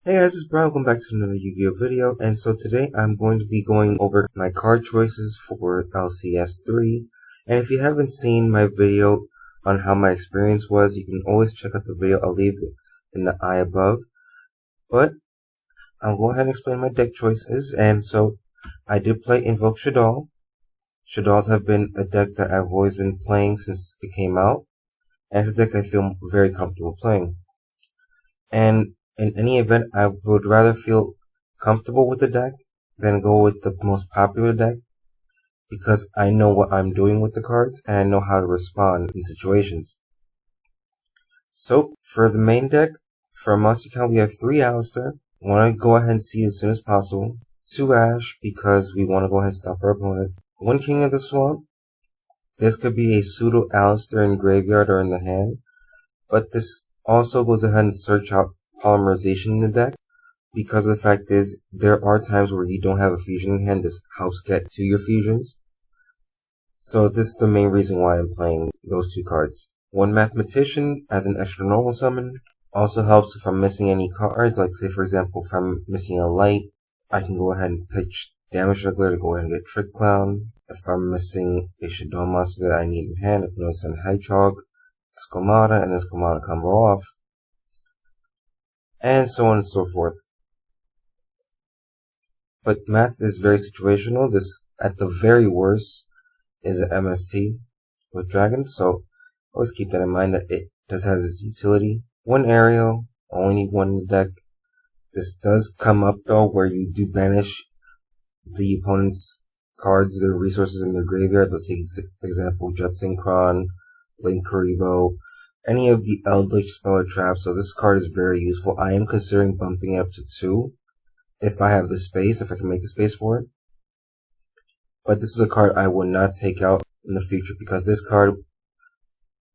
Hey guys, it's Brian. Welcome back to another Yu-Gi-Oh video. And so today I'm going to be going over my card choices for LCS 3. And if you haven't seen my video on how my experience was, you can always check out the video. I'll leave it in the eye above. But I'll go ahead and explain my deck choices. And so I did play Invoke Shaddoll. Shaddolls have been a deck that I've always been playing since it came out. And it's a deck I feel very comfortable playing. And in any event, I would rather feel comfortable with the deck than go with the most popular deck, because I know what I'm doing with the cards and I know how to respond in situations. So for the main deck, for a monster count, we have 3 Alistair. Want to go ahead and see it as soon as possible. 2 Ash, because we want to go ahead and stop our opponent. 1 King of the Swamp. This could be a pseudo Alistair in graveyard or in the hand, but this also goes ahead and search out polymerization in the deck, because the fact is there are times where you don't have a fusion in hand. This helps get to your fusions. So this is the main reason why I'm playing those 2 cards. 1 Mathematician as an extra normal summon also helps if I'm missing any cards, like say for example if I'm missing a light, I can go ahead and pitch Damage Juggler to go ahead and get Trick Clown. If I'm missing a Shaddoll monster that I need in hand, if no send Hedgehog, Skomata, and then Skomata combo off, and so on and so forth. But math is very situational. This, at the very worst, is an MST with Dragon, so always keep that in mind that it does have its utility. 1 Aerial, only need 1 in the deck. This does come up though where you do banish the opponent's cards, their resources in their graveyard. Let's say, for example, Jet Synchron, Link Karibo, any of the Eldritch spell or traps. So this card is very useful. I am considering bumping it up to 2 if I have the space, if I can make the space for it. But this is a card I will not take out in the future, because this card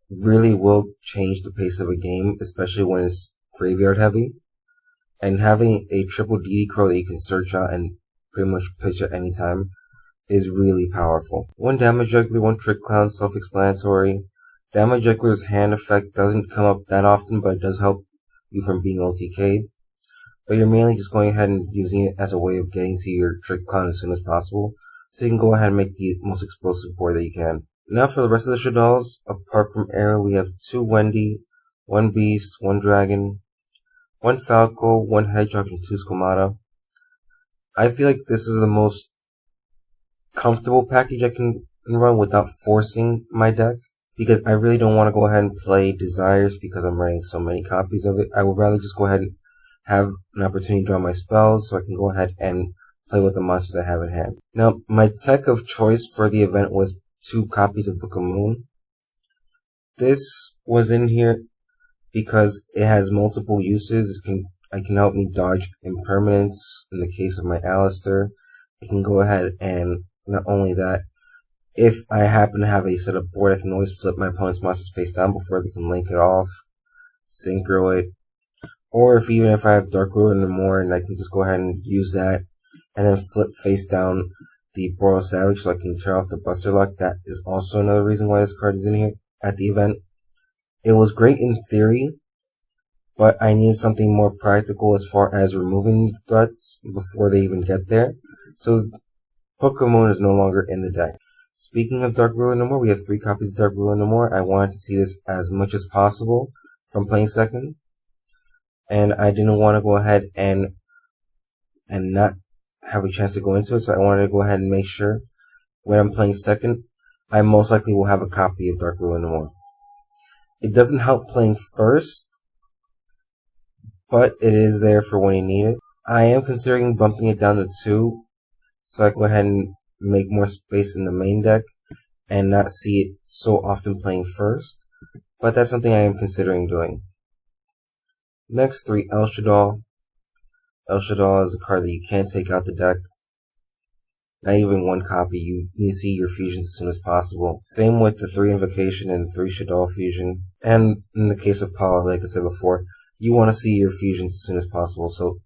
really will change the pace of a game, especially when it's graveyard heavy. And having a triple DD Crow that you can search out and pretty much pitch at any time is really powerful. 1 Damage Juggler, 1 Trick Clown, self-explanatory. Damage Juggler's hand effect doesn't come up that often, but it does help you from being OTK'd. But you're mainly just going ahead and using it as a way of getting to your Trick Clown as soon as possible, so you can go ahead and make the most explosive board that you can. Now for the rest of the Shaddolls, apart from Arrow, we have 2 Wendy, 1 Beast, 1 Dragon, 1 Falco, 1 Hedgehog, and 2 Skomata. I feel like this is the most comfortable package I can run without forcing my deck, because I really don't want to go ahead and play Desires because I'm running so many copies of it. I would rather just go ahead and have an opportunity to draw my spells so I can go ahead and play with the monsters I have in hand. Now, my tech of choice for the event was 2 copies of Book of Moon. This was in here because it has multiple uses. It can help me dodge impermanence in the case of my Alistair. It can go ahead and, not only that, if I happen to have a set up board, I can always flip my opponent's monsters face down before they can link it off, synchro it, or even if I have Dark Ruler no more, and I can just go ahead and use that, and then flip face down the Boral Savage so I can turn off the Buster Luck. That is also another reason why this card is in here at the event. It was great in theory, but I needed something more practical as far as removing threats before they even get there. So Book of Moon is no longer in the deck. Speaking of Dark Ruler No More, we have 3 copies of Dark Ruler No More. I wanted to see this as much as possible from playing second, and I didn't want to go ahead and not have a chance to go into it, so I wanted to go ahead and make sure when I'm playing second, I most likely will have a copy of Dark Ruler No More. It doesn't help playing first, but it is there for when you need it. I am considering bumping it down to 2, so I can go ahead and make more space in the main deck and not see it so often playing first, but that's something I am considering doing. Next, 3 El Shaddoll. El Shaddoll is a card that you can't take out the deck. Not even 1 copy. You need to see your fusions as soon as possible. Same with the 3 Invocation and 3 Shaddoll Fusion. And in the case of Paula, like I said before, you want to see your fusions as soon as possible. So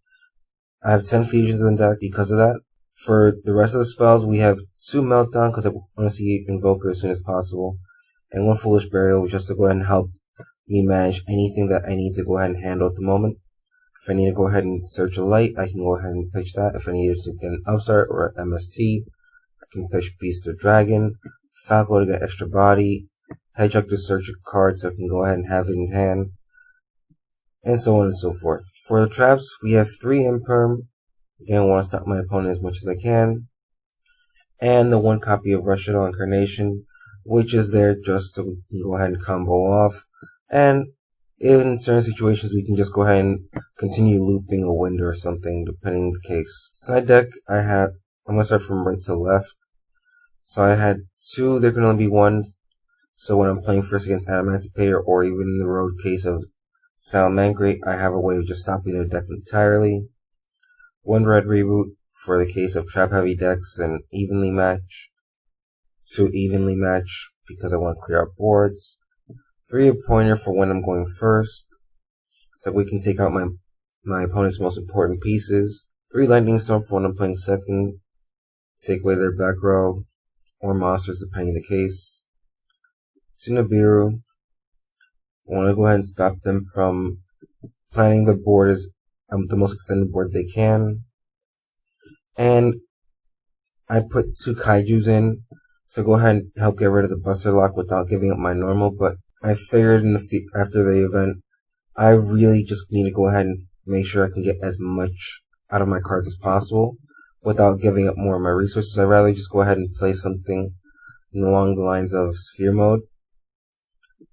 I have 10 fusions in the deck because of that. For the rest of the spells, we have 2 Meltdown because I want to see Invoker as soon as possible, and 1 Foolish Burial just to go ahead and help me manage anything that I need to go ahead and handle at the moment. If I need to go ahead and search a light, I can go ahead and pitch that. If I needed to get an upstart or an MST, I can pitch Beast or Dragon, Falco to get extra body, Hedgehog to search a card so I can go ahead and have it in hand, and so on and so forth. For the traps, we have 3 Imperm. Again, I want to stop my opponent as much as I can. And the 1 copy of Shaddoll Incarnation, which is there just so we can go ahead and combo off. And in certain situations, we can just go ahead and continue looping a window or something, depending on the case. Side deck, I'm going to start from right to left. So I had 2, there can only be 1. So when I'm playing first against Adamantipator, or even in the road case of Salamangreat, I have a way of just stopping their deck entirely. 1 red reboot for the case of trap heavy decks and evenly match. 2 evenly match because I want to clear out boards. 3 a pointer for when I'm going first, so we can take out my opponent's most important pieces. 3 lightning storm for when I'm playing second, take away their back row or monsters depending on the case. 2 Nibiru, I want to go ahead and stop them from planning the board as the most extended board they can. And I put 2 Kaijus in, so go ahead and help get rid of the Buster Lock without giving up my normal, but I figured after the event, I really just need to go ahead and make sure I can get as much out of my cards as possible without giving up more of my resources. I'd rather just go ahead and play something along the lines of Sphere Mode,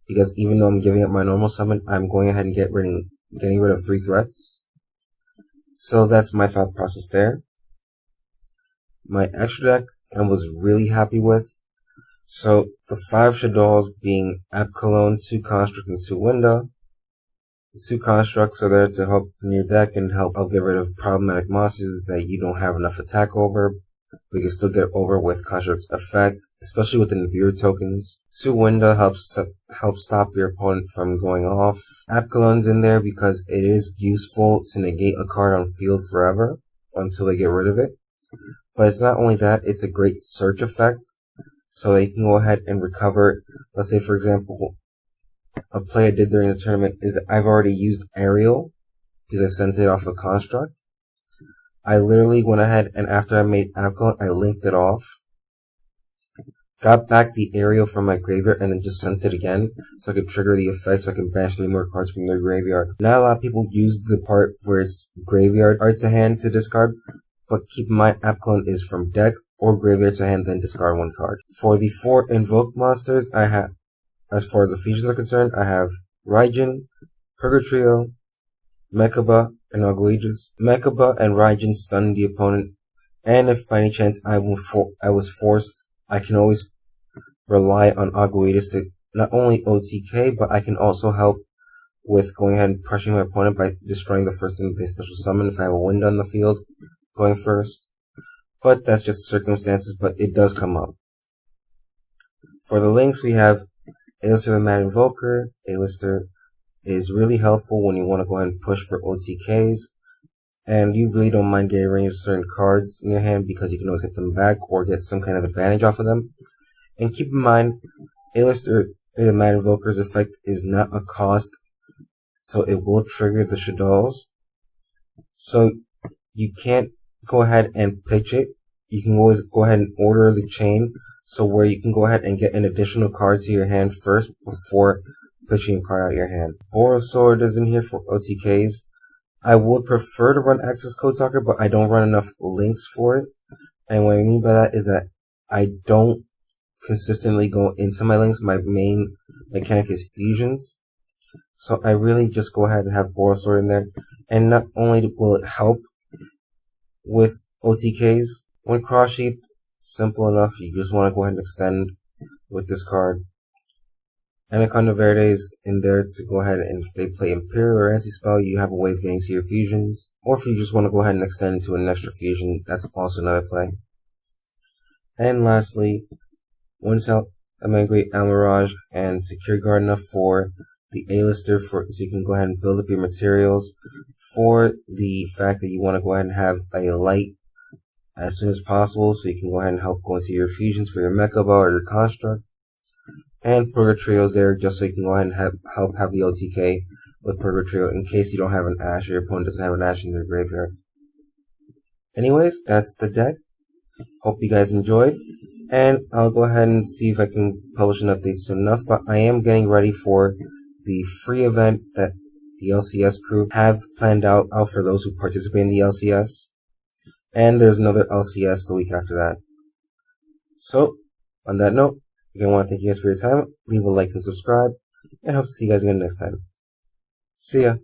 because even though I'm giving up my normal summon, I'm going ahead and getting rid of 3 threats. So that's my thought process there. My extra deck I was really happy with. So the 5 Shaddolls being App Cologne, 2 Construct, and 2 Window. The 2 Constructs are there to help in your deck and help get rid of problematic monsters that you don't have enough attack over. We can still get over with Construct's effect, especially with the Nibiru tokens. 2 Window helps stop your opponent from going off. App Cologne's in there because it is useful to negate a card on field forever until they get rid of it. But it's not only that, it's a great search effect. So that you can go ahead and recover. Let's say, for example, a play I did during the tournament is I've already used Aerial because I sent it off a Construct. I literally went ahead and after I made App Cologne, I linked it off, got back the Aerial from my graveyard, and then just sent it again so I could trigger the effect so I can banish 3 more cards from their graveyard. Not a lot of people use the part where it's graveyard art to hand to discard, but keep in mind App Cologne is from deck or graveyard to hand, then discard 1 card. For the 4 invoked monsters, I have, as far as the features are concerned, I have Raijin, Purgatrio, Mechaba, and Aguijas. Mechaba and Raijin stun the opponent, and if by any chance I was forced, I can always rely on Aguijas to not only OTK, but I can also help with going ahead and pressuring my opponent by destroying the first thing they special summon if I have a window on the field going first. But that's just circumstances, but it does come up. For the links, we have A-Lister the Mad Invoker. A-Lister is really helpful when you want to go ahead and push for OTKs, and you really don't mind getting rid of certain cards in your hand because you can always get them back or get some kind of advantage off of them. And keep in mind, A-Lister the Mad Invoker's effect is not a cost, so it will trigger the Shaddolls. So you can't go ahead and pitch it. You can always go ahead and order the chain, so where you can go ahead and get an additional card to your hand first before pitching a card out of your hand. Borosword is in here for OTKs. I would prefer to run Access Code Talker, but I don't run enough links for it. And what I mean by that is that I don't consistently go into my links. My main mechanic is fusions. So I really just go ahead and have Borosword in there. And not only will it help with OTKs, when Cross Sheep, simple enough, you just want to go ahead and extend with this card. Anaconda Verde is in there to go ahead and if they play Imperial or Anti-Spell, you have a way of getting to your fusions. Or if you just want to go ahead and extend into an extra fusion, that's also another play. And lastly, one Salamangreat, Almirage, and Secure Guard enough for the A-Lister so you can go ahead and build up your materials for the fact that you want to go ahead and have a light as soon as possible so you can go ahead and help go into your fusions for your Mechaba or your Construct. And Purgatrio's there just so you can go ahead and help have the OTK with Purgatrio in case you don't have an Ash or your opponent doesn't have an Ash in their graveyard. Anyways, that's the deck. Hope you guys enjoyed. And I'll go ahead and see if I can publish an update soon enough. But I am getting ready for the free event that the LCS crew have planned out for those who participate in the LCS. And there's another LCS the week after that. So, on that note, again, I want to thank you guys for your time. Leave a like and subscribe. And hope to see you guys again next time. See ya.